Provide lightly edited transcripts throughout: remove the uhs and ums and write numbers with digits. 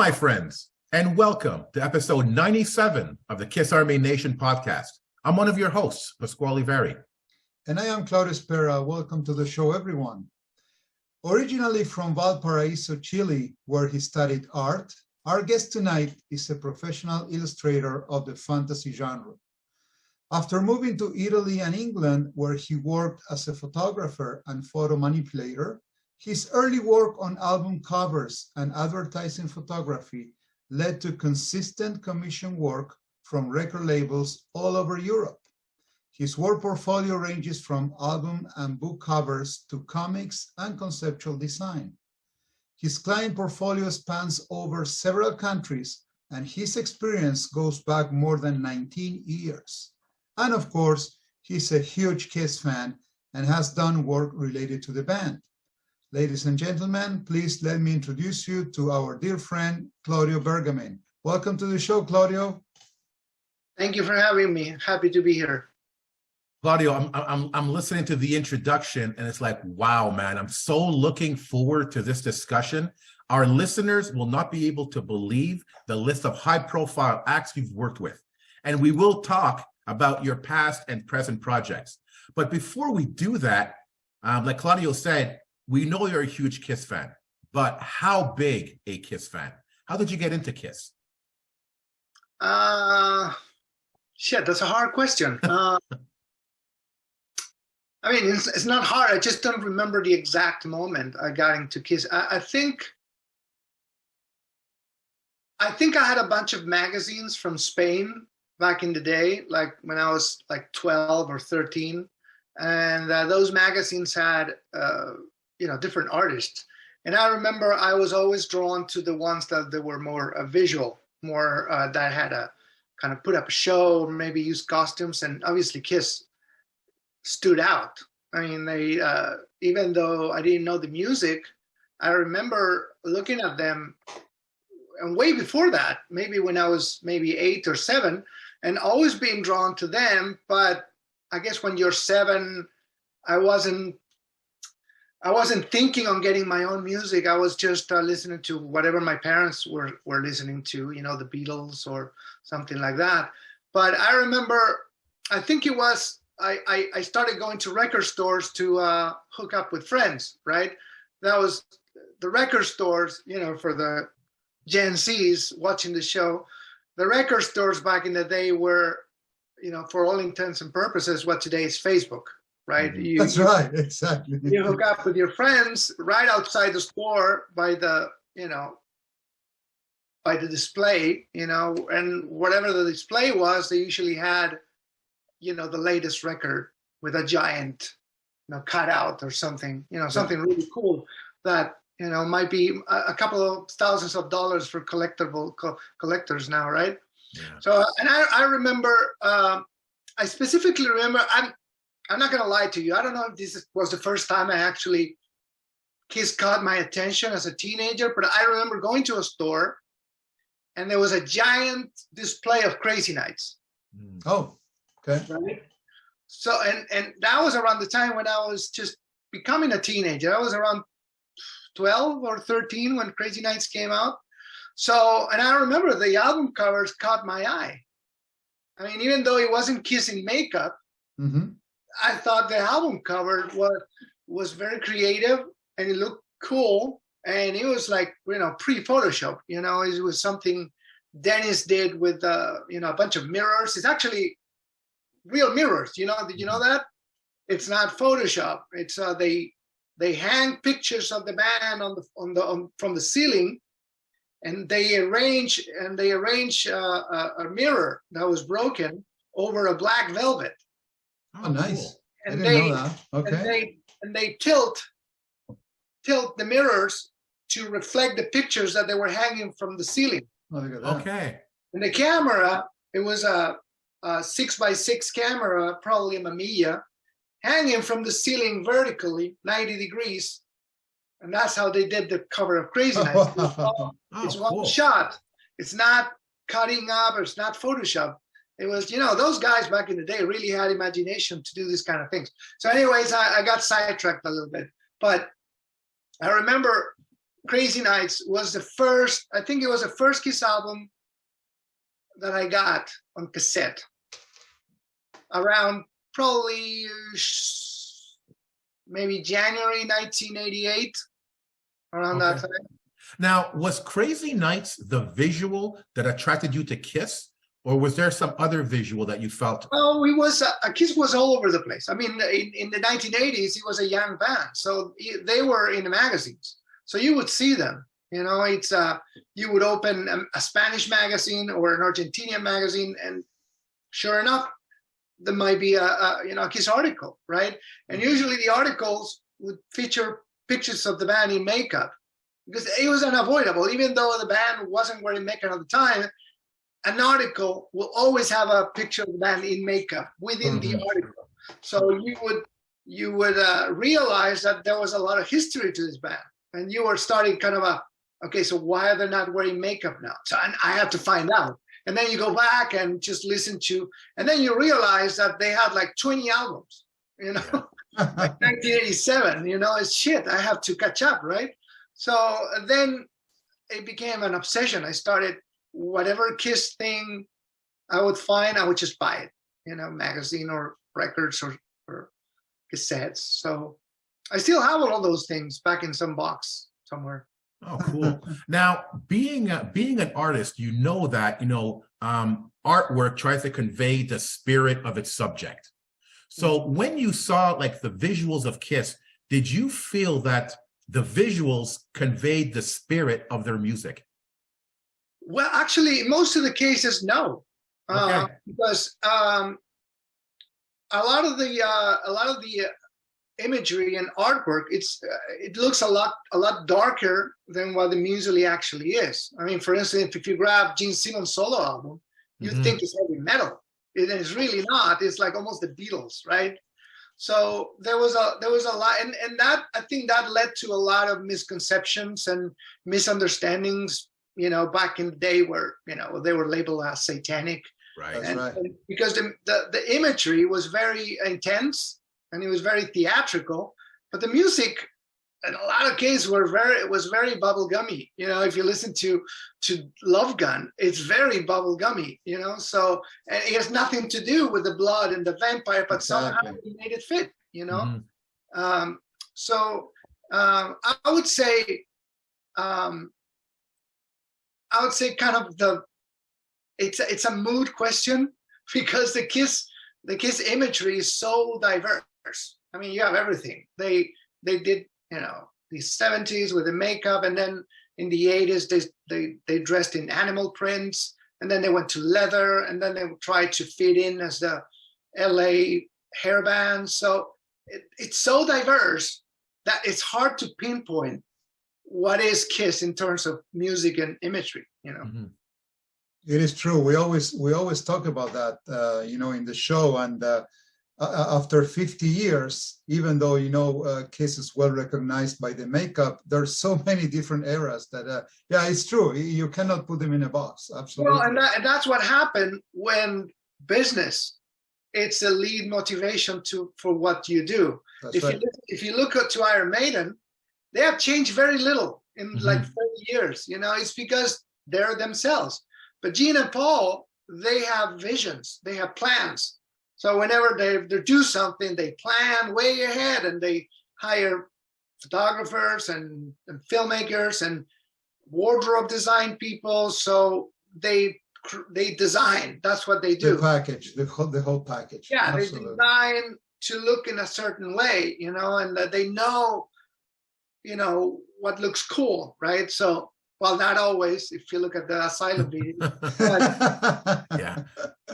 my friends, and welcome to episode 97 of the Kiss Army Nation podcast. I'm one of your hosts, Pasquale Veri. And I am Claudio Bergamin. Welcome to the show, everyone. Originally from Valparaiso, Chile, where he studied art, our guest tonight is a professional illustrator of the fantasy genre. After moving to Italy and England, where he worked as a photographer and photo-manipulator, his early work on album covers and advertising photography led to consistent commission work from record labels all over Europe. His work portfolio ranges from album and book covers to comics and conceptual design. His client portfolio spans over several countries, and his experience goes back more than 19 years. And of course, he's a huge Kiss fan and has done work related to the band. Ladies and gentlemen, please let me introduce you to our dear friend, Claudio Bergamin. Welcome to the show, Claudio. Thank you for having me. Happy to be here. Claudio, I'm listening to the introduction and it's like, wow, man, I'm so looking forward to this discussion. Our listeners will not be able to believe the list of high-profile acts you've worked with. And we will talk about your past and present projects. But before we do that, like Claudio said, we know you're a huge Kiss fan, but how big a Kiss fan? How did you get into Kiss? Shit, that's a hard question. I mean, it's not hard. I just don't remember the exact moment I got into Kiss. I think I had a bunch of magazines from Spain back in the day, like when I was like 12 or 13. And those magazines had different artists. And I remember I was always drawn to the ones that they were more visual, more that had a kind of put up a show, or maybe used costumes. And obviously Kiss stood out. I mean, they even though I didn't know the music, I remember looking at them, and way before that, maybe when I was maybe 8 or 7, and always being drawn to them. But I guess when you're 7, I wasn't thinking on getting my own music. I was just listening to whatever my parents were listening to, the Beatles or something like that. But I remember, I think it was, I started going to record stores to hook up with friends, right? That was the record stores, for the Gen Zs watching the show. The record stores back in the day were, for all intents and purposes, what today is Facebook. Right? That's right, exactly. You hook up with your friends right outside the store by the, by the display, and whatever the display was, they usually had, the latest record with a giant, cutout or something, something really cool that, might be a couple of thousands of dollars for collectors now, right? Yeah. So, and I remember, I specifically remember, I'm not going to lie to you. I don't know if this was the first time Kiss caught my attention as a teenager, but I remember going to a store and there was a giant display of Crazy Nights. Oh, okay. Right? So, and that was around the time when I was just becoming a teenager. I was around 12 or 13 when Crazy Nights came out. So, and I remember the album covers caught my eye. I mean, even though it wasn't Kiss in makeup, I thought the album cover was very creative and it looked cool, and it was like pre-Photoshop. It was something Dennis did with a bunch of mirrors. It's actually real mirrors. Did you know that? It's not Photoshop. It's they hang pictures of the band from the ceiling, and they arrange a mirror that was broken over a black velvet. Oh, nice. And I didn't know that. Okay. And they tilt the mirrors to reflect the pictures that they were hanging from the ceiling. Oh, look at that. Okay. And the camera, it was a 6x6 camera, probably a Mamiya, hanging from the ceiling vertically, 90 degrees. And that's how they did the cover of Crazy Nights. It's one shot. It's not cutting up, or it's not Photoshop. It was, those guys back in the day really had imagination to do these kind of things. So anyways, I got sidetracked a little bit. But I remember Crazy Nights was the first, I think it was the first Kiss album that I got on cassette around probably maybe January 1988, around that time. Now, was Crazy Nights the visual that attracted you to Kiss, or was there some other visual that you felt? Oh, it was Kiss was all over the place. I mean, in the 1980s, it was a young band, so they were in the magazines, so you would see them. You know, it's you would open a Spanish magazine or an Argentinian magazine, and sure enough, there might be a Kiss article, right? And usually the articles would feature pictures of the band in makeup, because it was unavoidable. Even though the band wasn't wearing makeup at the time, an article will always have a picture of the band in makeup within the article. So you would realize that there was a lot of history to this band, and you were starting kind of okay, so why are they not wearing makeup now? So I have to find out. And then you go back and just listen to, and then you realize that they had like 20 albums, you know, like 1987, you know, it's shit, I have to catch up, right? So then it became an obsession. I started, whatever Kiss thing I would find, I would just buy it, you know, magazine or records or cassettes. So I still have all those things back in some box somewhere. Oh, cool. Now, being an artist, you know that, artwork tries to convey the spirit of its subject. So when you saw like the visuals of Kiss, did you feel that the visuals conveyed the spirit of their music? Well, actually, in most of the cases, no, because a lot of the imagery and artwork, it looks a lot darker than what the music actually is. I mean, for instance, if you grab Gene Simmons' solo album, you think it's heavy metal. It's really not. It's like almost the Beatles, right? So there was a lot, and that, I think that led to a lot of misconceptions and misunderstandings, you know, back in the day where, you know, they were labeled as satanic. Right. And because the imagery was very intense and it was very theatrical, but the music in a lot of cases was very bubblegummy. You know, if you listen to Love Gun, it's very bubblegummy, you know, so, and it has nothing to do with the blood and the vampire, but somehow he made it fit, you know. So I would say kind of it's a mood question, because the Kiss imagery is so diverse. I mean, you have everything. They did, you know, the 70s with the makeup, and then in the 80s they dressed in animal prints, and then they went to leather, and then they tried to fit in as the LA hair band. So it's so diverse that it's hard to pinpoint what is Kiss in terms of music and imagery, you know. It is true. We always talk about that, you know, in the show. And after 50 years, even though, you know, Kiss is well recognized by the makeup, there's so many different eras that, yeah, it's true. You cannot put them in a box. Absolutely. Well, and that's what happened when business, it's a lead motivation for what you do. If you look to Iron Maiden, they have changed very little in like 30 years. You know, it's because they're themselves. But Gene and Paul, they have visions, they have plans. So whenever they do something, they plan way ahead, and they hire photographers and filmmakers and wardrobe design people. So they design. That's what they do. The package, the whole package. Yeah, absolutely. They design to look in a certain way, you know, and that they know, you know, what looks cool, right? So, well, not always, if you look at the Asylum video.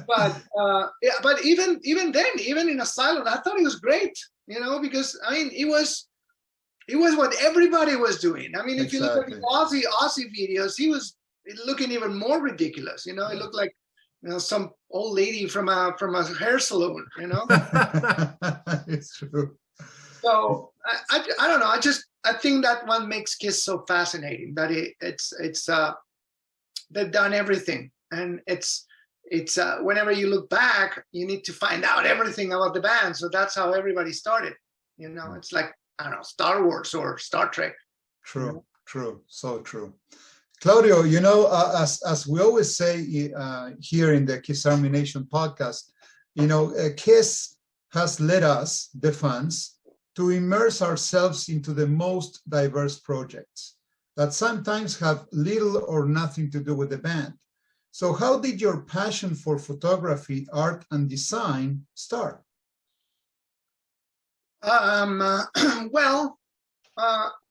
But even then, even in Asylum, I thought it was great, you know, because I mean, it was what everybody was doing. I mean, if you look at the Ozzy videos, he was looking even more ridiculous, you know. It looked like, you know, some old lady from a hair salon, you know. It's true. So I don't know. I think that one makes Kiss so fascinating, that it's they've done everything, and it's whenever you look back, you need to find out everything about the band. So that's how everybody started. You know, it's like, I don't know, Star Wars or Star Trek. True. True, so true. Claudio, you know, as we always say here in the Kiss Army Nation podcast, you know, Kiss has led us, the fans, to immerse ourselves into the most diverse projects that sometimes have little or nothing to do with the band. So how did your passion for photography, art, and design start? Well,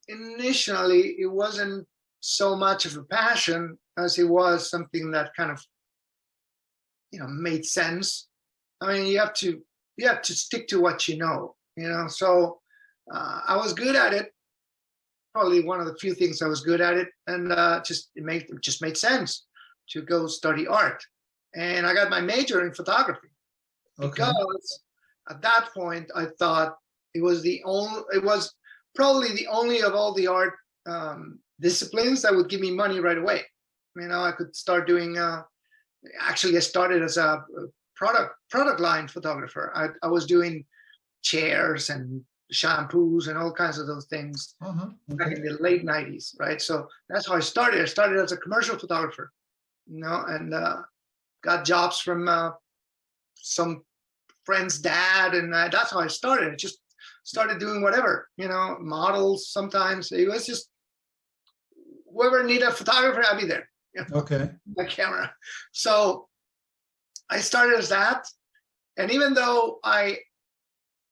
initially it wasn't so much of a passion as it was something that kind of, you know, made sense. I mean, you have to stick to what you know. So I was good at it. Probably one of the few things I was good at it, and it just made sense to go study art. And I got my major in photography because at that point I thought it was probably the only of all the art disciplines that would give me money right away. I could start doing. Actually, I started as a product line photographer. I was doing chairs and shampoos and all kinds of those things back in the late 90s, right? So that's how I started. I started as a commercial photographer, and got jobs from some friend's dad, and that's how I started. I just started doing whatever, models sometimes. It was just whoever needed a photographer, I'd be there. Okay. My camera. So I started as that, and even though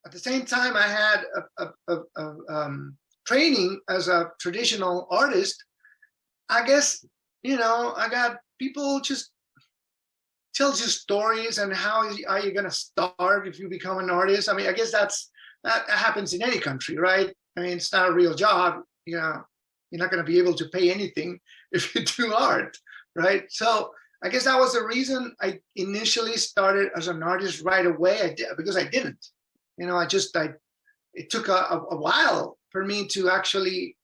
at the same time I had a training as a traditional artist, I guess I got people just tells you stories and how are you going to start if you become an artist. I mean, I guess that happens in any country, right? I mean, it's not a real job. You're not going to be able to pay anything if you do art, right? So I guess that was the reason I initially started as an artist right away. Because I didn't, it took a while for me to actually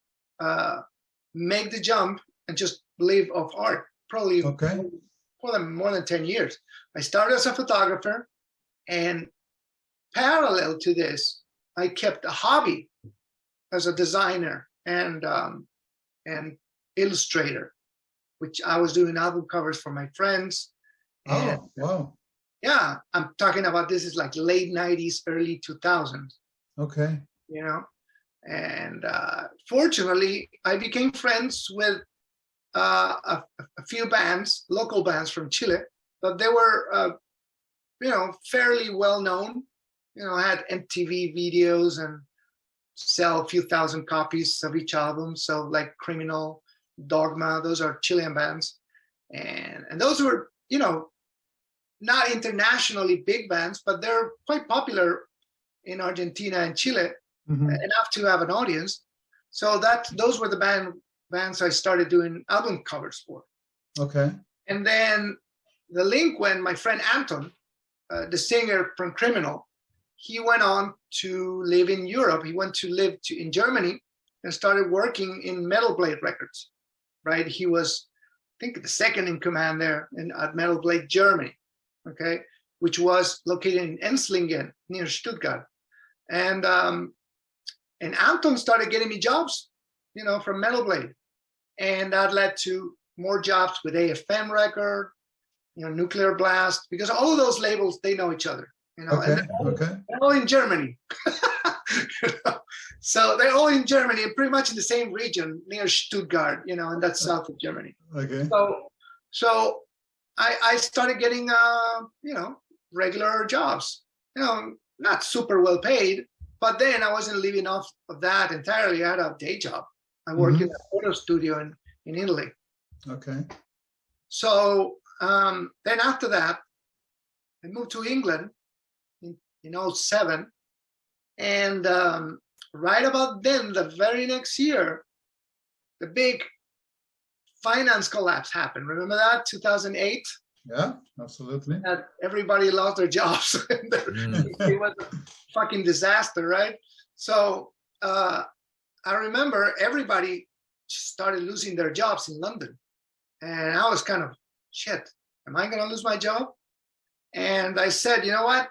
make the jump and just live off art. Probably more than 10 years. I started as a photographer, and parallel to this, I kept a hobby as a designer and illustrator, which I was doing album covers for my friends. Oh, wow. Yeah, I'm talking about this is like late 90s, early 2000s. Okay. And fortunately, I became friends with a few bands, local bands from Chile, but they were, fairly well known. Had MTV videos and sell a few thousand copies of each album. So like Criminal, Dogma, those are Chilean bands, and those were not internationally big bands, but they're quite popular in Argentina and Chile, enough to have an audience. So those were the bands I started doing album covers for. Okay. And then the link when my friend Anton, the singer from Criminal, he went on to live in Europe. He went to live in Germany and started working in Metal Blade Records, right? He was, I think, the second in command there at Metal Blade Germany, okay, which was located in Enslingen near Stuttgart. And Anton started getting me jobs, from Metal Blade. And that led to more jobs with AFM Record, Nuclear Blast, because all of those labels, they know each other, Okay. and they're all in Germany. So they're all in Germany and pretty much in the same region near Stuttgart, and that's south of Germany. Okay. So I started getting, regular jobs, not super well paid, but then I wasn't living off of that entirely. I had a day job. I worked in a photo studio in Italy. Okay. So then after that, I moved to England in 2007. And right about then, the very next year, the big finance collapse happened. Remember that, 2008? Yeah, absolutely. That everybody lost their jobs. It was a fucking disaster, right? So I remember everybody started losing their jobs in London. And I was kind of, shit, am I going to lose my job? And I said, you know what?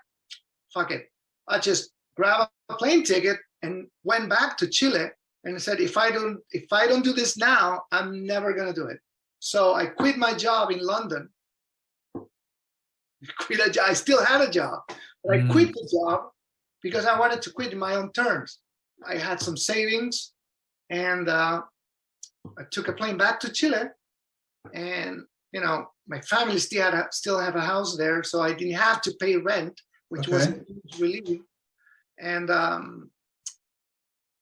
Fuck it. I just grabbed a plane ticket and went back to Chile and I said, if I don't do this now, I'm never gonna do it. So I quit my job in London. I still had a job, but I quit the job because I wanted to quit in my own terms. I had some savings, and I took a plane back to Chile, and my family still have a house there, so I didn't have to pay rent, which was a huge relief. And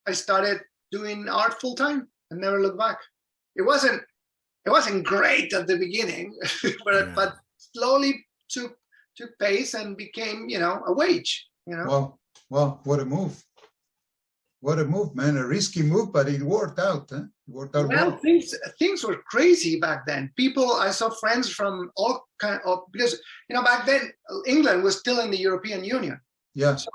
I started doing art full time and never looked back. It wasn't great at the beginning, but slowly took pace and became a wage. Well, what a move! What a move, man! A risky move, but it worked out. Huh? It worked out well. Things were crazy back then. I saw friends from all kind of, because back then England was still in the European Union. Yeah. So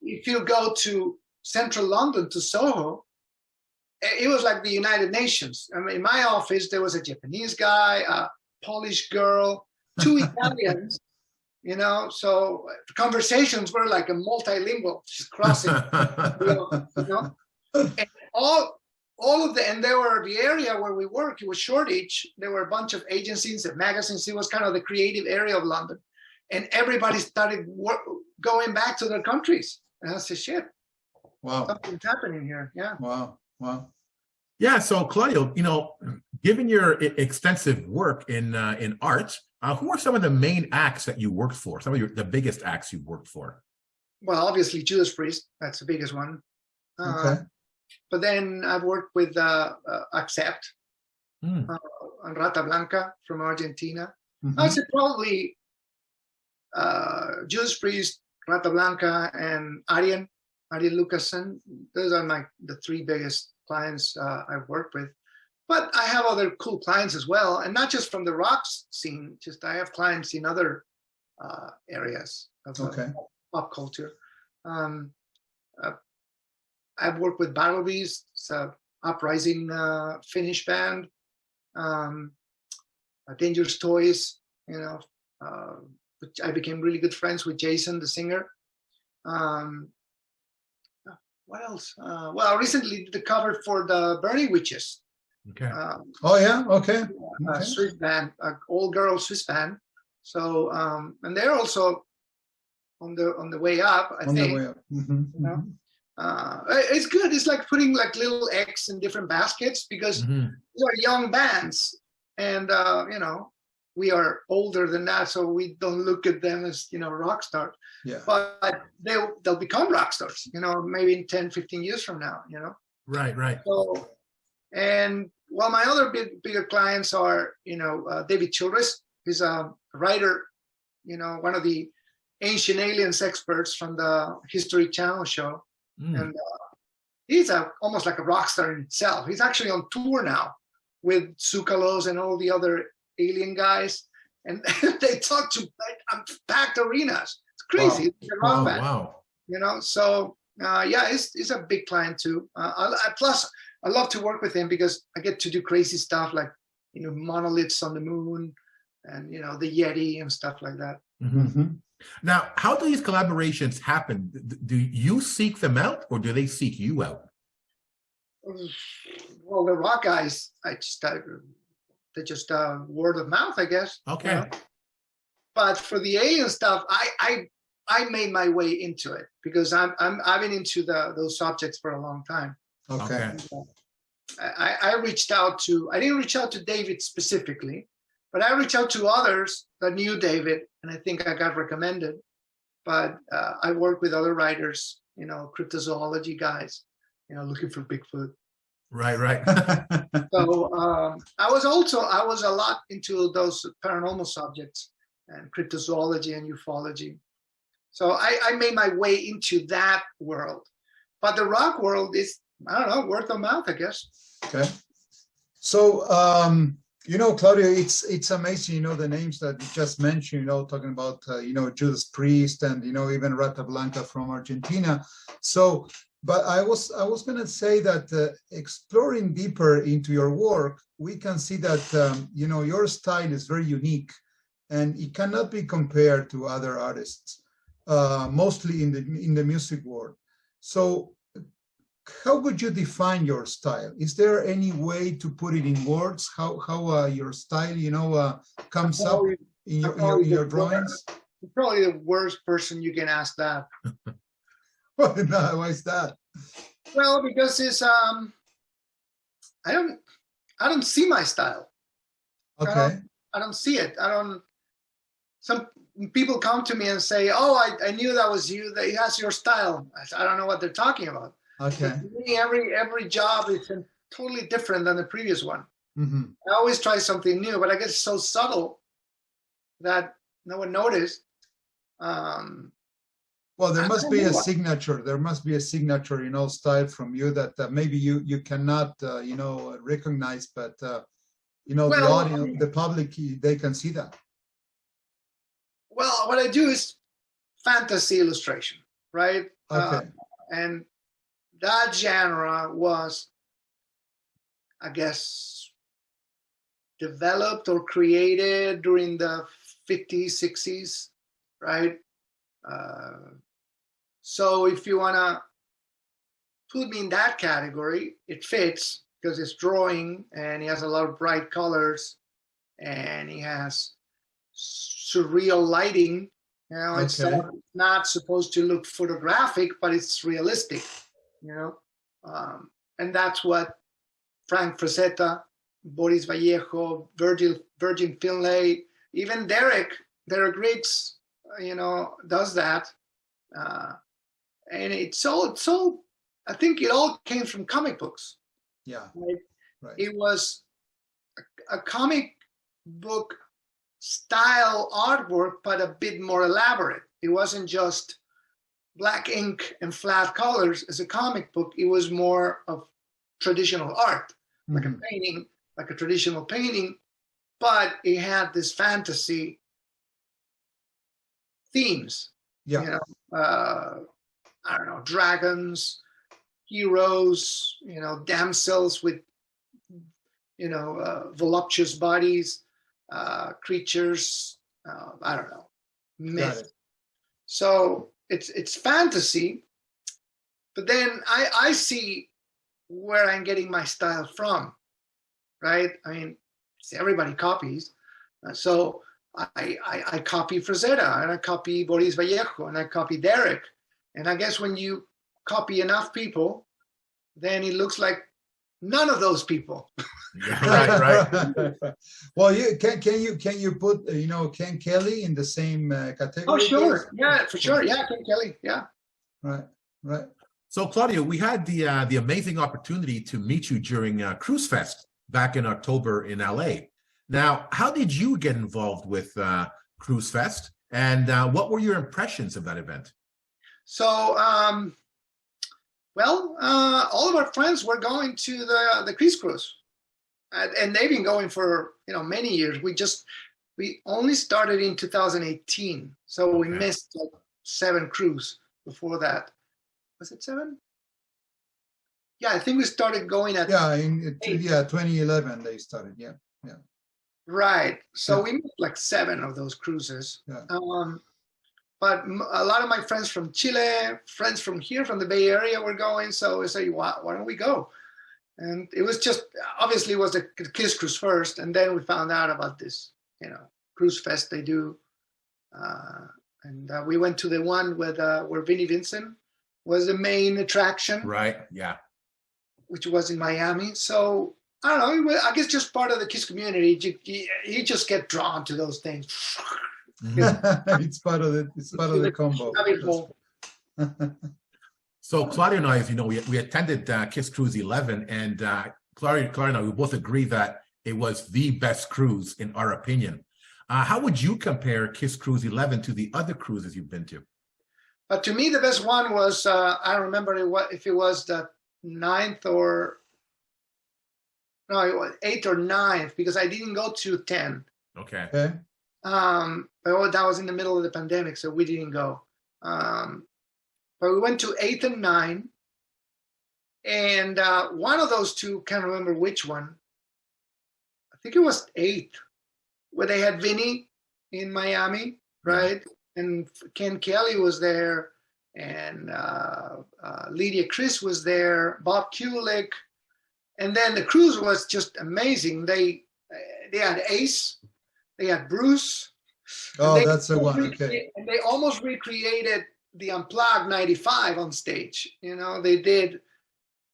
if you go to central London, to Soho, it was like the United Nations. I mean, in my office there was a Japanese guy, a Polish girl, 2 Italians. So the conversations were like a multilingual, just crossing. And all of and there were the area where we work. It was Shoreditch. There were a bunch of agencies and magazines. It was kind of the creative area of London, and everybody started going back to their countries. And I said, "Shit, wow, something's happening here." Yeah. Wow. Yeah. So Claudio, given your extensive work in art, who are some of the main acts that you worked for? Some of the biggest acts you worked for? Well, obviously Judas Priest. That's the biggest one. Okay. But then I've worked with Accept and Rata Blanca from Argentina. I'd say probably Judas Priest, Rata Blanca, and Ariel Lucasen. Those are the 3 biggest clients I've worked with. But I have other cool clients as well, and not just from the rock scene. Just I have clients in other areas of pop culture. I've worked with Battle Beast, it's an uprising Finnish band. Dangerous Toys, which I became really good friends with Jason, the singer. What else? Well, I recently did the cover for the Burning Witches. Okay. Okay. A Swiss band, an all-girl Swiss band. So, and they're also on the way up, I think. The way up. It's good. It's like putting like little eggs in different baskets, because these are young bands, and we are older than that, so we don't look at them as rock stars. Yeah. But they'll become rock stars, maybe in 10, 15 years from now. Right. So, and my other bigger clients are David Childress. He's a writer, one of the Ancient Aliens experts from the History Channel show. And he's almost like a rock star in itself. He's actually on tour now with Tsoukalos and all the other alien guys, and they talk to packed arenas. It's crazy. Wow. It's a rock band. Wow. So he's a big client too. Plus, I love to work with him because I get to do crazy stuff like monoliths on the moon, and the Yeti and stuff like that. Now, how do these collaborations happen? Do you seek them out, or do they seek you out? Well, the rock guys, they're just word of mouth, I guess. Okay. But for the alien stuff, I made my way into it because I've been into those subjects for a long time. Okay. And, I reached out to. I didn't reach out to David specifically, but I reached out to others that knew David, and I think I got recommended. But I worked with other writers, cryptozoology guys, looking for Bigfoot. Right. So I was a lot into those paranormal subjects and cryptozoology and ufology. So I made my way into that world. But the rock world is, I don't know, word of mouth, I guess. Okay. So, Claudio, it's amazing, the names that you just mentioned, talking about, Judas Priest and, even Rata Blanca from Argentina. So, but I was going to say that exploring deeper into your work, we can see that, your style is very unique and it cannot be compared to other artists, mostly in the music world. So how would you define your style? Is there any way to put it in words? How your style, comes up in your drawings? I'm probably the worst person you can ask that. Why is that? Well, because it's I don't see my style. Okay. I don't see it. Some people come to me and say, "Oh, I knew that was you. That has your style." I don't know what they're talking about. Okay. To me, every job is totally different than the previous one. Mm-hmm. I always try something new, but I guess it's so subtle that no one noticed. Well, there must be a signature. There must be a signature, style from you that maybe you cannot, recognize, but the audience, the public, they can see that. Well, what I do is fantasy illustration, right? Okay. And that genre was, I guess, developed or created during the 50s, 60s, right? So if you want to put me in that category, it fits because it's drawing and he has a lot of bright colors and he has surreal lighting. It's not supposed to look photographic, but it's realistic, and that's what Frank Frazetta, Boris Vallejo, Virgin Finlay, even Derek Riggs, does that. And it's so, I think it all came from comic books. Yeah. Right? It was a comic book style artwork, but a bit more elaborate. It wasn't just black ink and flat colors as a comic book. It was more of traditional art, like a painting, like a traditional painting, but it had this fantasy themes. Yeah. I don't know, dragons, heroes, damsels with, voluptuous bodies, creatures, I don't know, myth. So it's fantasy, but then I see where I'm getting my style from, right? I mean, everybody copies. So I copy Frazetta and I copy Boris Vallejo and I copy Derek. And I guess when you copy enough people, then it looks like none of those people. Right. Well, can you put Ken Kelly in the same category? Oh, sure. Yeah, for sure. Yeah, Ken Kelly. Yeah. Right. So, Claudio, we had the amazing opportunity to meet you during Cruise Fest back in October in LA. Now, how did you get involved with Cruise Fest, and what were your impressions of that event? So, all of our friends were going to the cruise, and they've been going for many years. We only started in 2018, so we missed like 7 cruises before that. Was it 7? Yeah, I think we started going at 2011 they started. Yeah. Right. So we missed like 7 of those cruises. Yeah. But a lot of my friends from Chile, friends from here, from the Bay Area were going. So I said, why don't we go? And it was just, obviously it was the Kiss Cruise first. And then we found out about this, Cruise Fest they do. And we went to the one where Vinnie Vincent was the main attraction. Right, yeah. Which was in Miami. So I don't know, I guess just part of the Kiss community, you just get drawn to those things. It's part of the combo. So Claudio and I, as you know, we attended Kiss Cruise 11, and Claudio and I, we both agree that it was the best cruise in our opinion. How would you compare Kiss Cruise 11 to the other cruises you've been to? But to me, the best one was, I don't remember if it was the 9th or, no, it was 8th or 9th, because I didn't go to 10. Okay. But that was in the middle of the pandemic, so we didn't go. But we went to 8th and 9th, and one of those two, can't remember which one. I think it was 8th, where they had Vinny in Miami, right? And Ken Kelly was there, and Lydia Chris was there, Bob Kulick, and then the cruise was just amazing. They had Ace, they had Bruce. Oh, that's the one. Okay. And they almost recreated the Unplugged '95 on stage. You know, they did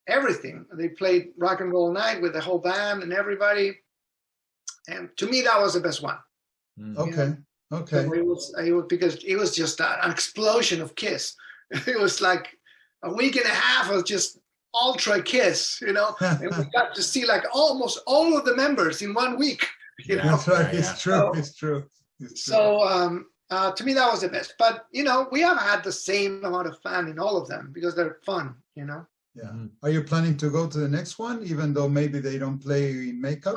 everything. They played Rock and Roll Night with the whole band and everybody. And to me, that was the best one. Okay. Okay. So it was because it was just an explosion of Kiss. It was like a week and a half of just ultra Kiss, you know, and we got to see like almost all of the members in 1 week. You know? That's right. It's true. So, it's true. It's true. So to me, that was the best. But, you know, we have had the same amount of fun in all of them because they're fun, you know. Yeah. Are you planning to go to the next one, even though maybe they don't play in makeup?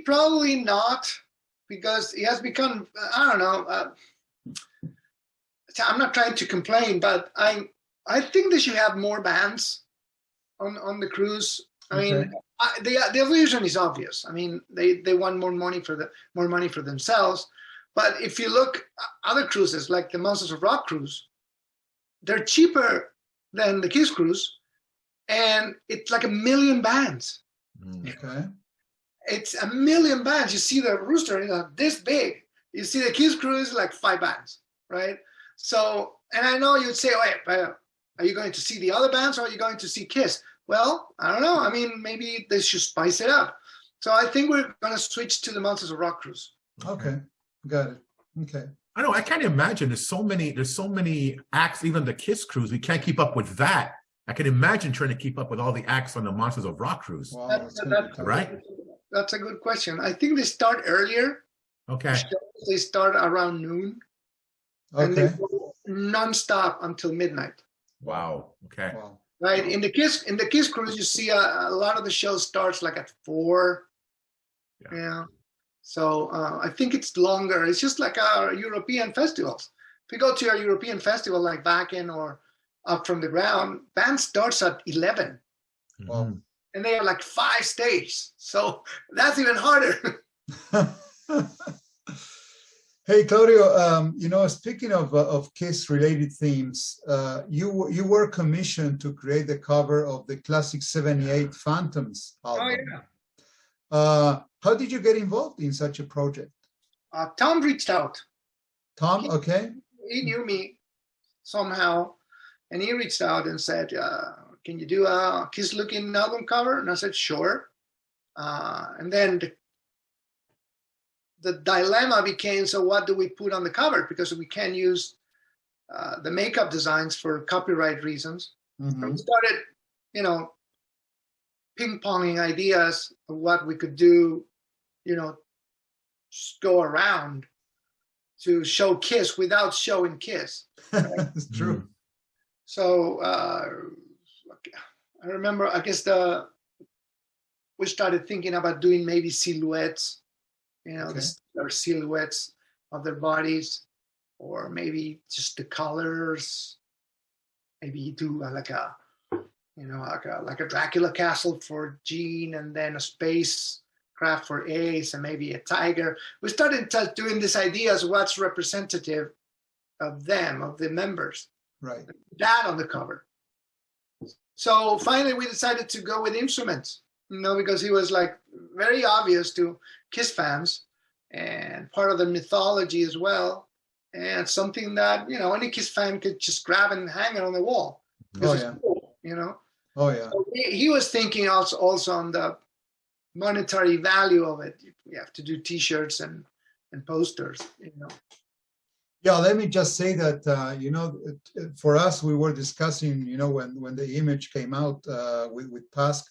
Probably not, because it has become, I don't know. I'm not trying to complain, but I think they should have more bands on the cruise. I mean, the reason is obvious. I mean, they want more money for themselves. But if you look at other cruises, like the Monsters of Rock cruise, they're cheaper than the Kiss cruise, and it's like 1 million bands. Okay. It's 1 million bands. You see the rooster is this big. You see the Kiss cruise like 5 bands, right? So, and I know you'd say, oh, wait, are you going to see the other bands or are you going to see Kiss? Well, I don't know. I mean, maybe they should spice it up. So I think we're going to switch to the Monsters of Rock cruise. Okay. Got it. Okay. I know. I can't imagine. There's so many acts. Even the Kiss cruise, we can't keep up with that. I can imagine trying to keep up with all the acts on the Monsters of Rock cruise. Wow, right? That's a good question. I think they start earlier. Okay. They start around noon. Okay. And they go nonstop until midnight. Wow. Okay. Wow. Right. In the Kiss cruise, you see a lot of the show starts like at 4. Yeah. So I think it's longer. It's just like our European festivals. If you go to a European festival like Wacken or Up from the Ground, band starts at 11. Wow. And they have like 5 stages. So that's even harder. Hey, Claudio, you know, speaking of Kiss-related themes, you were commissioned to create the cover of the classic '78 Phantoms album. Oh, yeah. How did you get involved in such a project? Tom reached out. Tom, okay. He knew me somehow, and he reached out and said, can you do a Kiss-looking album cover? And I said, sure. And then the dilemma became, so what do we put on the cover? Because we can't use the makeup designs for copyright reasons. Mm-hmm. And we started, you know, ping-ponging ideas of what we could do, you know, just go around to show Kiss without showing Kiss. Right? It's true. So I remember, I guess we started thinking about doing maybe silhouettes, you know, or silhouettes of their bodies, or maybe just the colors. Maybe you do like a, you know, like a Dracula castle for Gene, and then a spacecraft for Ace, and maybe a tiger. We started doing these ideas, what's representative of them, of the members. Right. That on the cover. So finally we decided to go with instruments, you know, because he was like very obvious to Kiss fans and part of the mythology as well. And something that, you know, any Kiss fan could just grab and hang it on the wall. Oh, yeah. Cool, you know. Oh, yeah. So he was thinking also on the monetary value of it. You have to do T-shirts and posters, you know. Yeah, let me just say that, you know, for us, we were discussing, you know, when the image came out with Pask,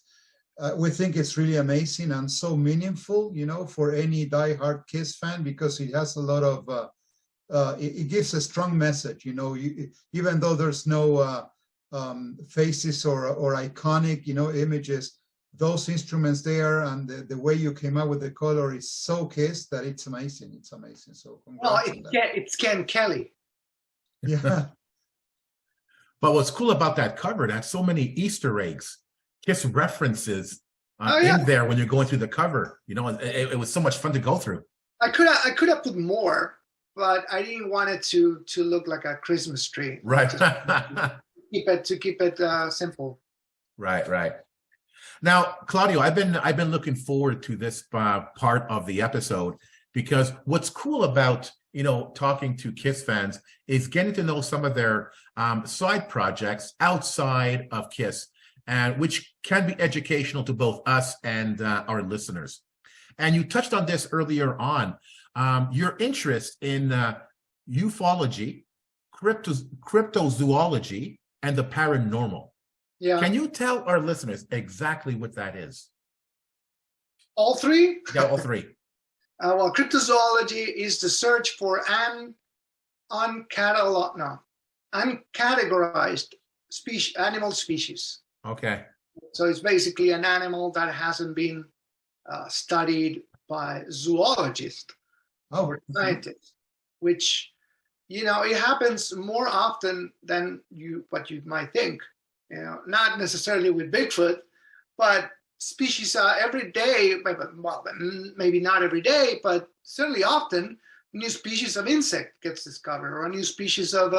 we think it's really amazing and so meaningful, you know, for any diehard Kiss fan, because it has a lot of, it gives a strong message, you know, even though there's no faces or iconic, you know, images, those instruments there and the way you came up with the color is so Kiss that it's amazing. It's amazing. So it's Ken Kelly. Yeah. But what's cool about that cover, that's so many Easter eggs, Kiss references in there when you're going through the cover. You know, it was so much fun to go through. I could have put more, but I didn't want it to look like a Christmas tree. Right. Just keep it simple. Right. Now, Claudio, I've been looking forward to this part of the episode, because what's cool about, talking to KISS fans is getting to know some of their side projects outside of KISS, and which can be educational to both us and our listeners. And you touched on this earlier on, your interest in ufology, cryptozoology, and the paranormal. Yeah. Can you tell our listeners exactly what that is? All three? Yeah, all three. Well, cryptozoology is the search for uncategorized animal species. Okay. So it's basically an animal that hasn't been studied by zoologists or scientists, which, it happens more often than what you might think. Not necessarily with Bigfoot, but species every day, well, maybe not every day, but certainly often, new species of insect gets discovered, or a new species of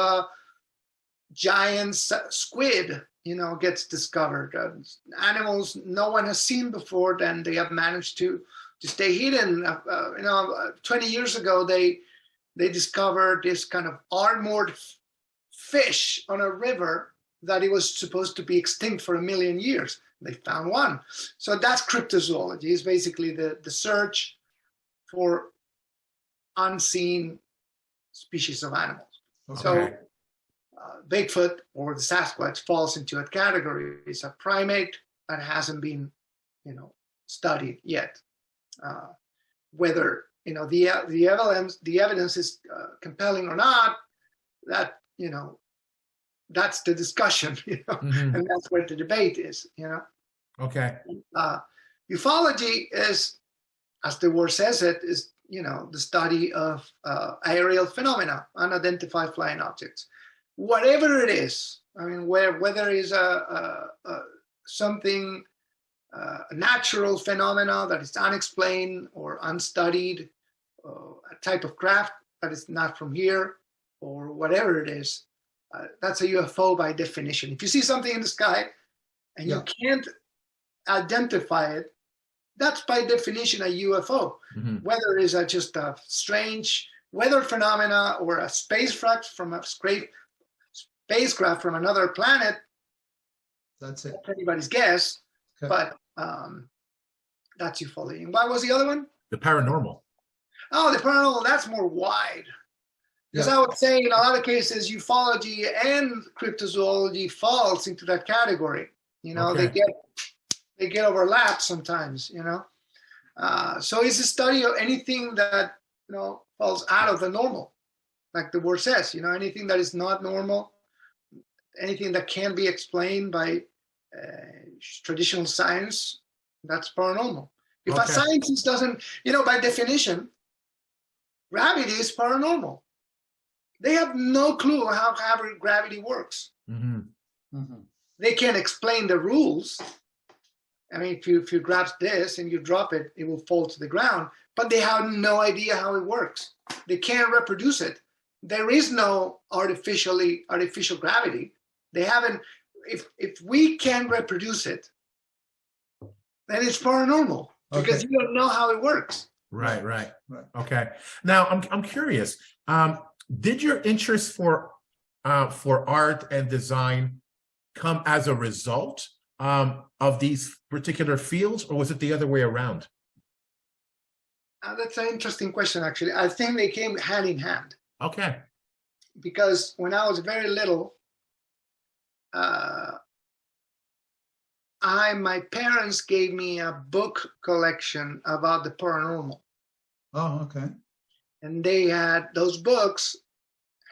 giant squid, gets discovered. Animals no one has seen before, then they have managed to stay hidden. 20 years ago, they discovered this kind of armored fish on a river that it was supposed to be extinct for 1 million years. They found one. So that's cryptozoology. It's basically the search for unseen species of animals. Okay. So Bigfoot or the Sasquatch falls into that category. It's a primate that hasn't been, studied yet. Whether the evidence is compelling or not, that that's the discussion, Mm-hmm. and that's where the debate is, Okay. Ufology is, as the word says it, is, the study of aerial phenomena, unidentified flying objects. Whatever it is, I mean, whether it's something, a natural phenomena that is unexplained or unstudied, a type of craft that is not from here, or whatever it is, that's a UFO by definition. If you see something in the sky and you can't identify it, that's by definition a UFO. Mm-hmm. Whether it is just a strange weather phenomena or a spacecraft from another planet, That's it. that's anybody's guess. Okay. But that's ufology. And what was the other one? The paranormal. Oh, the paranormal. That's more wide. Because I would say in a lot of cases, ufology and cryptozoology falls into that category. Okay. They get overlapped sometimes. So it's a study of anything that falls out of the normal, like the word says. Anything that is not normal, anything that can't be explained by traditional science, that's paranormal. If a scientist doesn't, by definition, gravity is paranormal. They have no clue how gravity works. Mm-hmm. Mm-hmm. They can't explain the rules. I mean, if you grab this and you drop it, it will fall to the ground. But they have no idea how it works. They can't reproduce it. There is no artificial gravity. They haven't. If we can reproduce it, then it's paranormal because you don't know how it works. Right. Okay. Now I'm curious. Did your interest for art and design come as a result of these particular fields, or was it the other way around? That's an interesting question, actually. I think they came hand in hand. Okay. Because when I was very little, my parents gave me a book collection about the paranormal. Oh, okay. And those books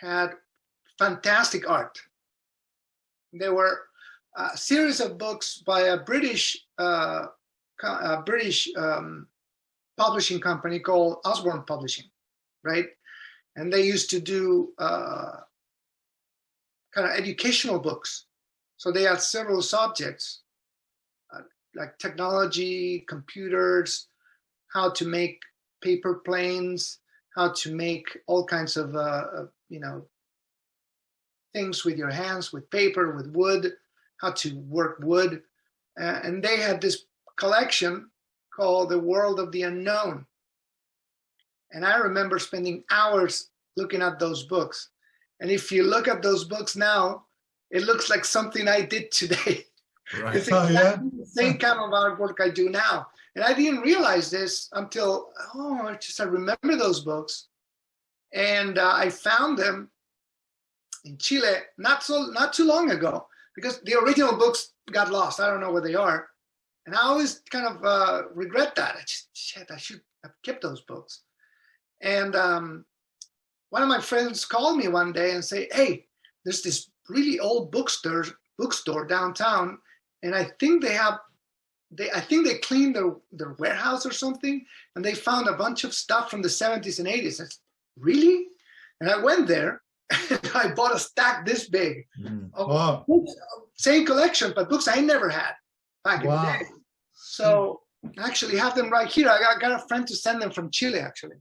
had fantastic art. There were a series of books by a British publishing company called Osborne Publishing, right? And they used to do kind of educational books. So they had several subjects like technology, computers, how to make paper planes, how to make all kinds of things with your hands, with paper, with wood, how to work wood. And they had this collection called The World of the Unknown. And I remember spending hours looking at those books. And if you look at those books now, it looks like something I did today. Right. It's exactly the same kind of artwork I do now. And I didn't realize this until, I remember those books. And I found them in Chile not too long ago, because the original books got lost. I don't know where they are. And I always kind of regret that. I should have kept those books. And one of my friends called me one day and say, hey, there's this really old bookstore downtown, and I think they cleaned their warehouse or something, and they found a bunch of stuff from the 70s and 80s. I said, really? And I went there and I bought a stack this big of books, same collection, but books I never had back in the day. So I actually have them right here. I got a friend to send them from Chile, actually.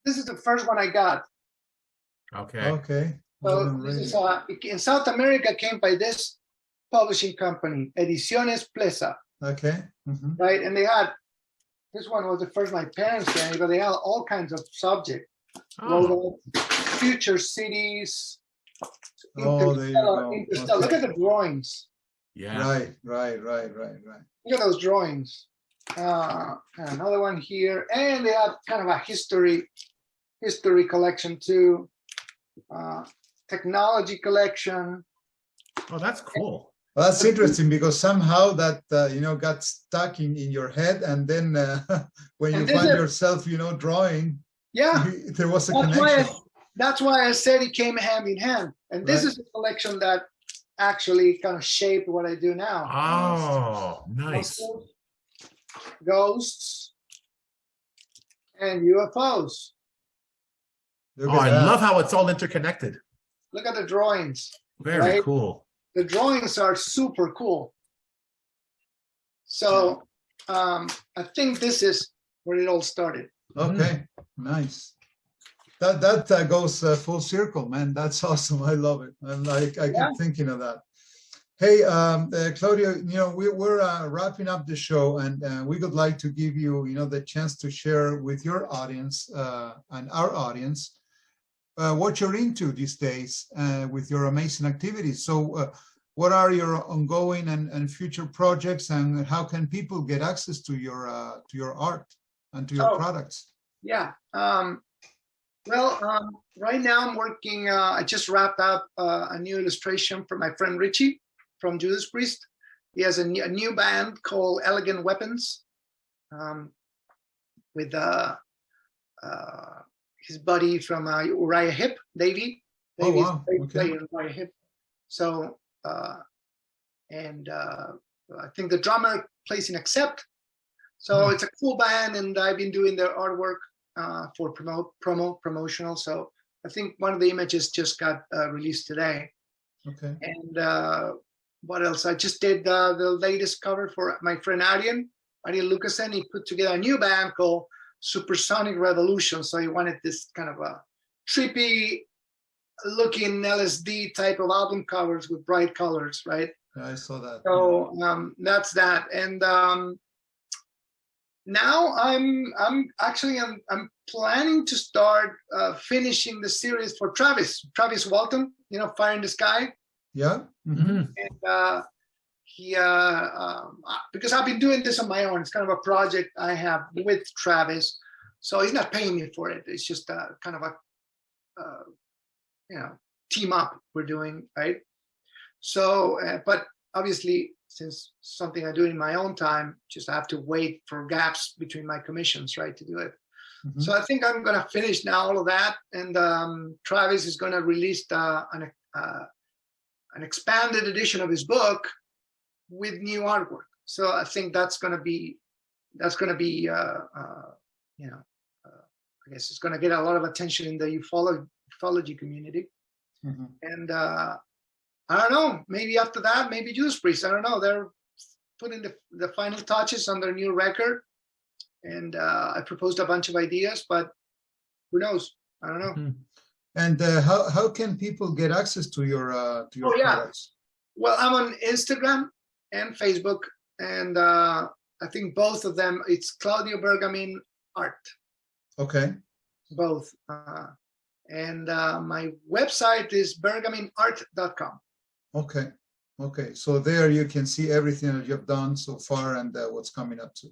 This is the first one I got. Okay. So this is, in South America, came by this publishing company, Ediciones Plesa. Okay. Right, and they had, this one was the first my parents gave me, but they had all kinds of subjects. Future cities. There you go. Interstellar. Look at the drawings. Yeah. Right. Look at those drawings. Another one here, and they have kind of a history collection too. Technology collection. Oh, that's cool. Well, that's interesting, because somehow that got stuck in your head, and then when you find yourself drawing, there was a connection. That's why I said it came hand in hand. And this is a collection that actually kind of shaped what I do now. Oh, nice. Ghosts and UFOs. I love how it's all interconnected. Look at the drawings. Very cool. The drawings are super cool. So I think this is where it all started. Okay, nice. That goes full circle, man. That's awesome. I love it. I keep thinking of that. Hey, Claudio, we're wrapping up the show, and we would like to give you, the chance to share with your audience and our audience what you're into these days with your amazing activities. So, what are your ongoing and future projects, and how can people get access to your art and to your products? Yeah. Right now I'm working. I just wrapped up a new illustration for my friend Richie from Judas Priest. He has a new band called Elegant Weapons, with his buddy from Uriah Heep, Davey. Davey's a great player in Uriah Heep. So, I think the drummer plays in Accept. So it's a cool band, and I've been doing their artwork for promotional. So I think one of the images just got released today. Okay. And what else? I just did the latest cover for my friend Arian Lucasen. He put together a new band called Supersonic Revolution. So he wanted this kind of a trippy looking LSD type of album covers with bright colors, right? Yeah, I saw that. So that's that. And now I'm planning to start finishing the series for Travis Walton, Fire in the Sky. Yeah. And he because I've been doing this on my own. It's kind of a project I have with Travis, so he's not paying me for it. It's just kind of a team up we're doing, right? So, but obviously, since something I do in my own time, just I have to wait for gaps between my commissions, right, to do it. So I think I'm going to finish now all of that, and Travis is going to release an expanded edition of his book with new artwork. So I think that's going to be I guess it's going to get a lot of attention in the ufology community. And I don't know, maybe after that, maybe Judas Priest, I don't know. They're putting the final touches on their new record. And I proposed a bunch of ideas, but Who knows? I don't know. Mhm. And how can people get access to your Oh, yeah. products? Well, I'm on Instagram and Facebook, and I think both of them, it's Claudio Bergamin Art, Okay. both. And my website is bergaminart.com. Okay. Okay. So there you can see everything that you've done so far and what's coming up to.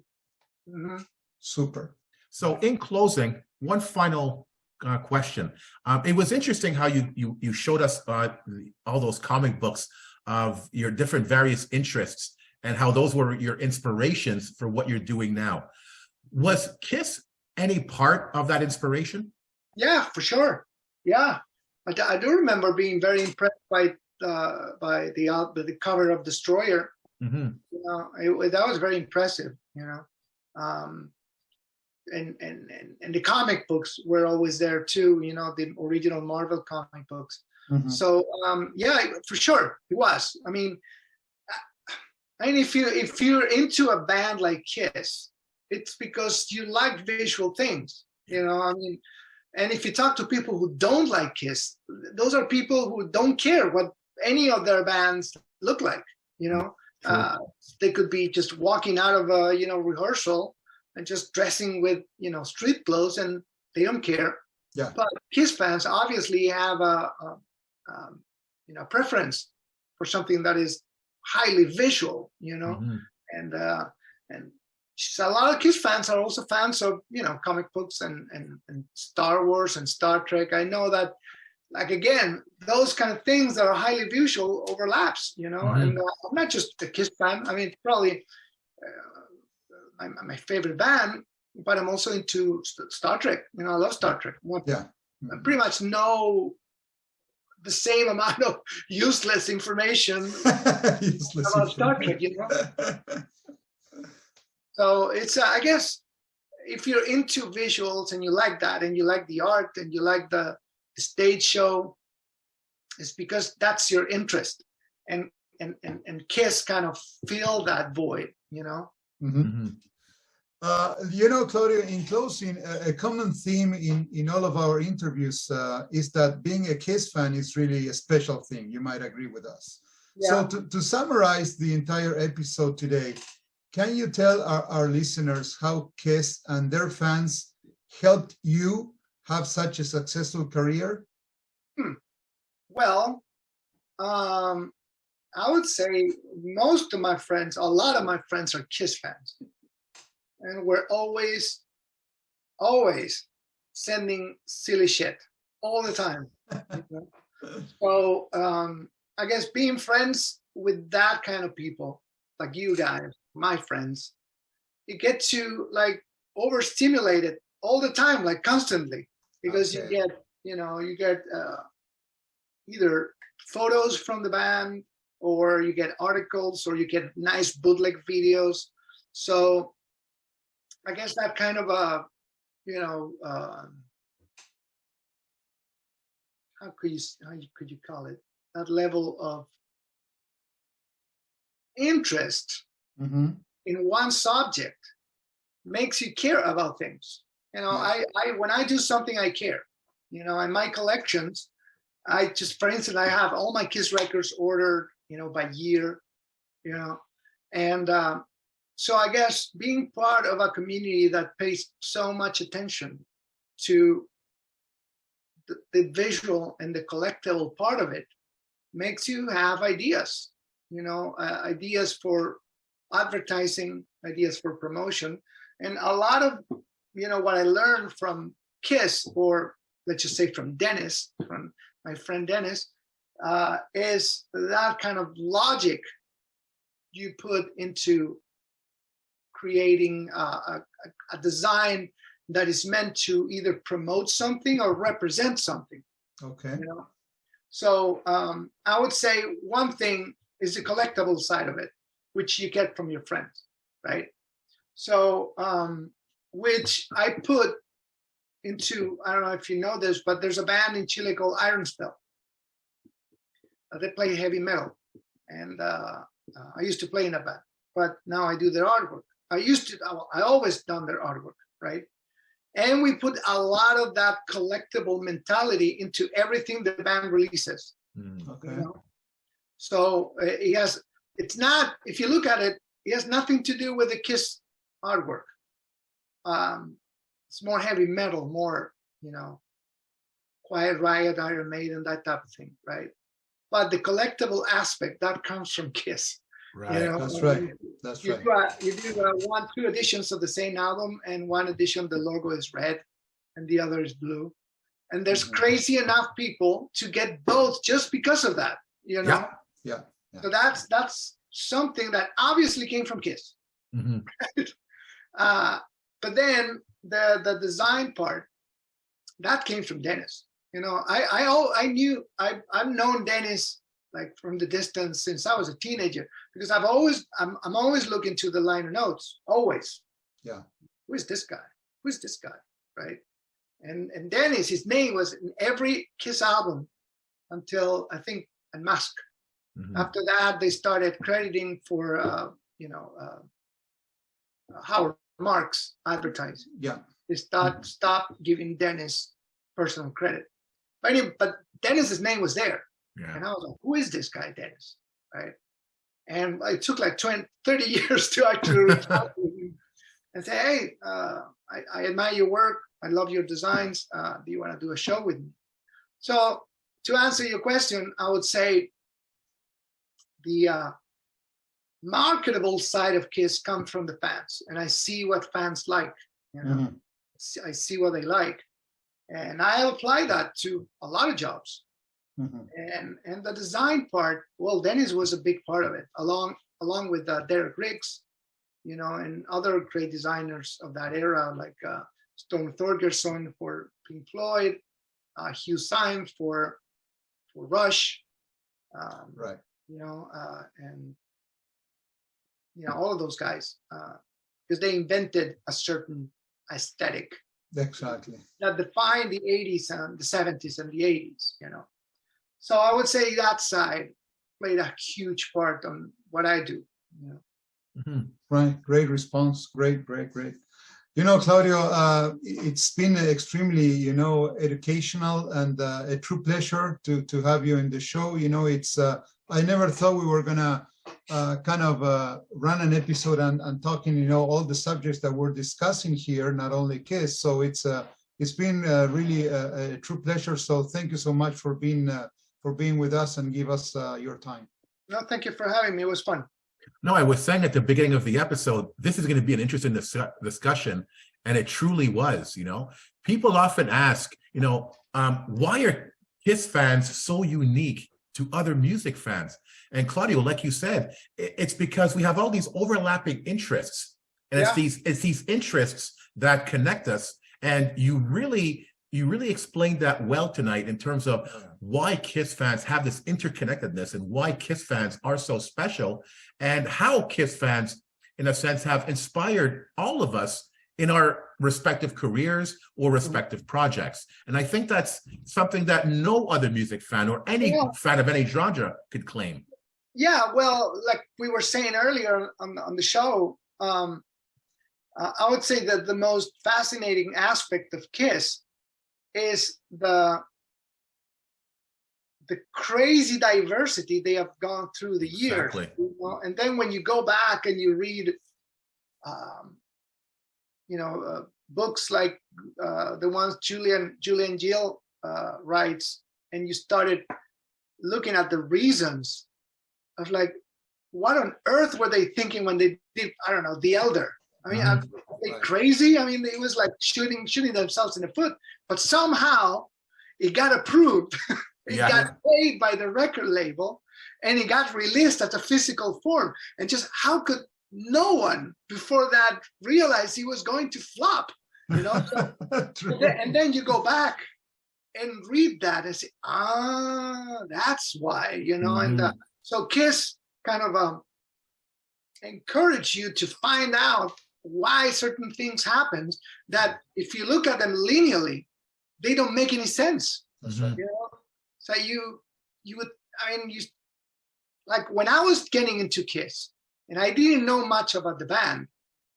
Mm-hmm. Super. So in closing, one final question. It was interesting how you showed us all those comic books of your different various interests and how those were your inspirations for what you're doing now. Was KISS any part of that inspiration? Yeah, for sure. Yeah, I do remember being very impressed by the cover of Destroyer. Mm-hmm. You know, that was very impressive. You know, and the comic books were always there too. You know, the original Marvel comic books. Mhm. So yeah, for sure it was. I mean, if you're into a band like KISS, it's because you like visual things. You know, I mean, and if you talk to people who don't like KISS, those are people who don't care what any of their bands look like. You know, they could be just walking out of a rehearsal and just dressing with street clothes, and they don't care. Yeah. But KISS fans obviously have a preference for something that is highly visual. You know, Mm-hmm. and so a lot of KISS fans are also fans of comic books and Star Wars and Star Trek. I know that, like, again, those kind of things that are highly visual overlaps. Mm-hmm. And I'm not just a KISS fan. I mean, probably my favorite band, but I'm also into Star Trek. I love Star Trek. Yeah. I pretty much know the same amount of useless information about Star Trek. So it's, I guess, if you're into visuals and you like that, and you like the art, and you like the stage show, it's because that's your interest. And KISS kind of fill that void, Mm-hmm. Claudio, in closing, a common theme in all of our interviews is that being a KISS fan is really a special thing. You might agree with us. Yeah. So to summarize the entire episode today, can you tell our listeners how KISS and their fans helped you have such a successful career? Well, I would say most of my friends, a lot of my friends are KISS fans. And we're always sending silly shit all the time. So I guess being friends with that kind of people, like you guys, my friends, you get to overstimulate it all the time, like constantly, because Okay. you get either photos from the band, or you get articles, or you get nice bootleg videos. So I guess that kind of how could you call it? That level of interest Mm-hmm. in one subject makes you care about things. I when I do something, I care. In my collections, for instance, I have all my KISS records ordered, by year, and so I guess being part of a community that pays so much attention to the visual and the collectible part of it makes you have ideas, ideas for advertising, ideas for promotion. And a lot of, what I learned from KISS, or let's just say from Dennis, from my friend Dennis, is that kind of logic you put into creating a design that is meant to either promote something or represent something. Okay. So I would say one thing is the collectible side of it, which you get from your friends, right? So which I put into, I don't know if you know this, but there's a band in Chile called Iron Spell. They play heavy metal, and I used to play in a band, but now I do their artwork. I always done their artwork, right? And we put a lot of that collectible mentality into everything the band releases. Okay. You know? So it's not, if you look at it, it has nothing to do with the Kiss artwork. It's more heavy metal, more, you know, Quiet Riot, Iron Maiden, that type of thing, right? But the collectible aspect, that comes from Kiss. Right. You know? That's right. That's right. You do 2 editions of the same album, and one edition the logo is red and the other is blue. And there's crazy enough people to get both just because of that, you know? Yeah. So that's something that obviously came from Kiss. But then the design part, that came from Dennis. You know, I've known Dennis like from the distance since I was a teenager, because I'm always looking to the liner notes, always. Yeah. Who is this guy? Who's this guy? Right. And Dennis, his name was in every Kiss album until I think Unmask. After that, they started crediting for Howard Marks advertising. Yeah. They stopped giving Dennis personal credit. But Dennis's name was there. Yeah. And I was like, who is this guy, Dennis? Right. And it took like 30 years to actually reach out to him and say, hey, I admire your work. I love your designs. Do you want to do a show with me? So to answer your question, I would say the marketable side of Kiss comes from the fans. And I see what fans like. You know? I see what they like. And I apply that to a lot of jobs. And the design part, well, Dennis was a big part of it, along with Derek Riggs, you know, and other great designers of that era, like Storm Thorgerson for Pink Floyd, Hugh Syme for Rush, Right. you know, and you know, all of those guys, because they invented a certain aesthetic. Exactly. That defined the 80s and the 70s and the 80s, you know. So I would say that side played a huge part on what I do. You know? Right. Great response. Great. You know, Claudio, it's been extremely, you know, educational and a true pleasure to have you in the show. You know, it's I never thought we were gonna kind of run an episode and talking, you know, all the subjects that we're discussing here, not only Kiss. So it's been really a true pleasure. So thank you so much for being with us and give us your time. No, thank you for having me. It was fun. No, I was saying at the beginning of the episode, this is going to be an interesting discussion, and it truly was. You know, people often ask, you know, why are Kiss fans so unique to other music fans? And Claudio, like you said, it's because we have all these overlapping interests, and it's these interests that connect us. And you really explained that well tonight in terms of why Kiss fans have this interconnectedness and why Kiss fans are so special, and how Kiss fans, in a sense, have inspired all of us in our respective careers or respective projects. And I think that's something that no other music fan or any fan of any genre could claim. Yeah, well, like we were saying earlier on the show, I would say that the most fascinating aspect of Kiss is the crazy diversity they have gone through the years. Exactly. You know? And then when you go back and you read, books like the ones Julian Gill writes, and you started looking at the reasons of like, what on earth were they thinking when they did, I don't know, The Elder? I mean, are they crazy? I mean, it was like shooting themselves in the foot, but somehow it got approved. It got paid by the record label, and it got released as a physical form. And just how could no one before that realize he was going to flop? You know, and then you go back and read that and say, that's why, you know. And so Kiss kind of encourage you to find out why certain things happen that if you look at them linearly, they don't make any sense. That's right. You know? So you would, I mean, like when I was getting into Kiss and I didn't know much about the band,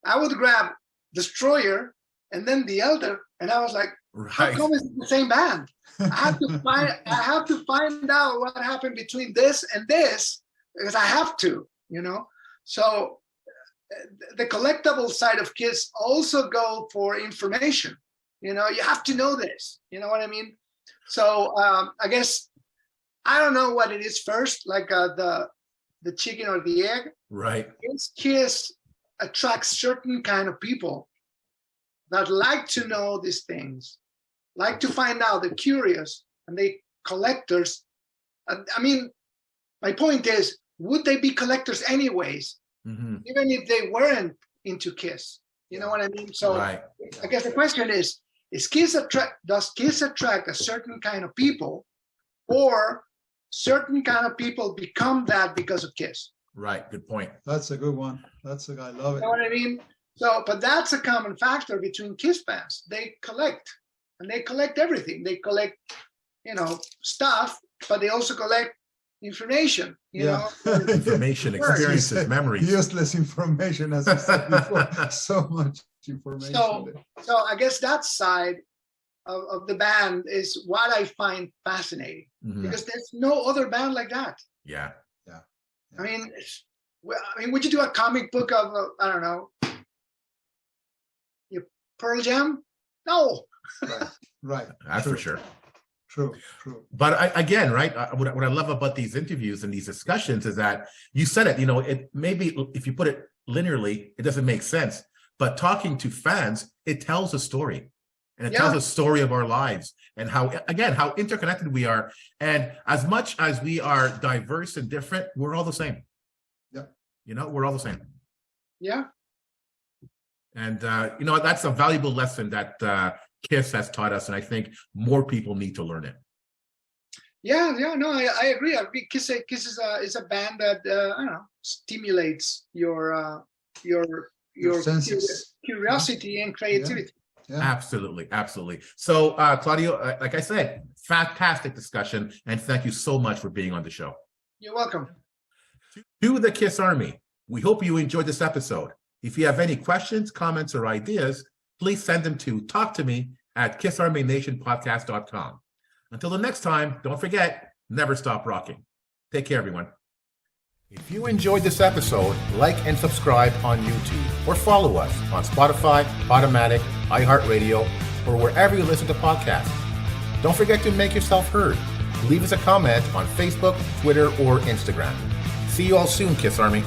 I would grab Destroyer and then the elder, and I was like, how Right. come it's the same band? I have to find out what happened between this and this, because I have to, you know. So the collectible side of KISS also go for information. You know, you have to know this. You know what I mean? So I guess I don't know what it is first, like the chicken or the egg. Right. KISS attracts certain kind of people that like to know these things, like to find out, they're curious, and they collectors. I mean, my point is, would they be collectors anyways, Mm-hmm. even if they weren't into KISS? You know what I mean? So Right. I guess the question is KISS does KISS attract a certain kind of people, or certain kind of people become that because of KISS? Right. Good point. That's a good one. That's a, I love You it. know what I mean? So, but that's a common factor between KISS fans. They collect, and they collect everything. They collect, you know, stuff, but they also collect information. You know, Information, You experiences, said memories. Useless information, as I said before. So much information. So I guess that side of the band is what I find fascinating, Mhm. because there's no other band like that. Yeah. I mean, would you do a comic book of I don't know, Pearl Jam? No. Right. That's True. for sure. True. But again, right, what I love about these interviews and these discussions is that you said it, you know, it maybe if you put it linearly, it doesn't make sense. But talking to fans, it tells a story. And it tells a story of our lives and how interconnected we are. And as much as we are diverse and different, we're all the same. Yeah. You know, we're all the same. Yeah. And, you know, that's a valuable lesson that KISS has taught us. And I think more people need to learn it. Yeah, no, I agree. I mean, KISS is a band that I don't know, stimulates your senses. curiosity and creativity. Yeah. Absolutely. So, Claudio, like I said, fantastic discussion. And thank you so much for being on the show. You're welcome. To the KISS Army, we hope you enjoyed this episode. If you have any questions, comments, or ideas, please send them to talktome@kissarmynationpodcast.com. Until the next time, don't forget, never stop rocking. Take care, everyone. If you enjoyed this episode, like and subscribe on YouTube or follow us on Spotify, Automatic, iHeartRadio, or wherever you listen to podcasts. Don't forget to make yourself heard. Leave us a comment on Facebook, Twitter, or Instagram. See you all soon, KISS Army.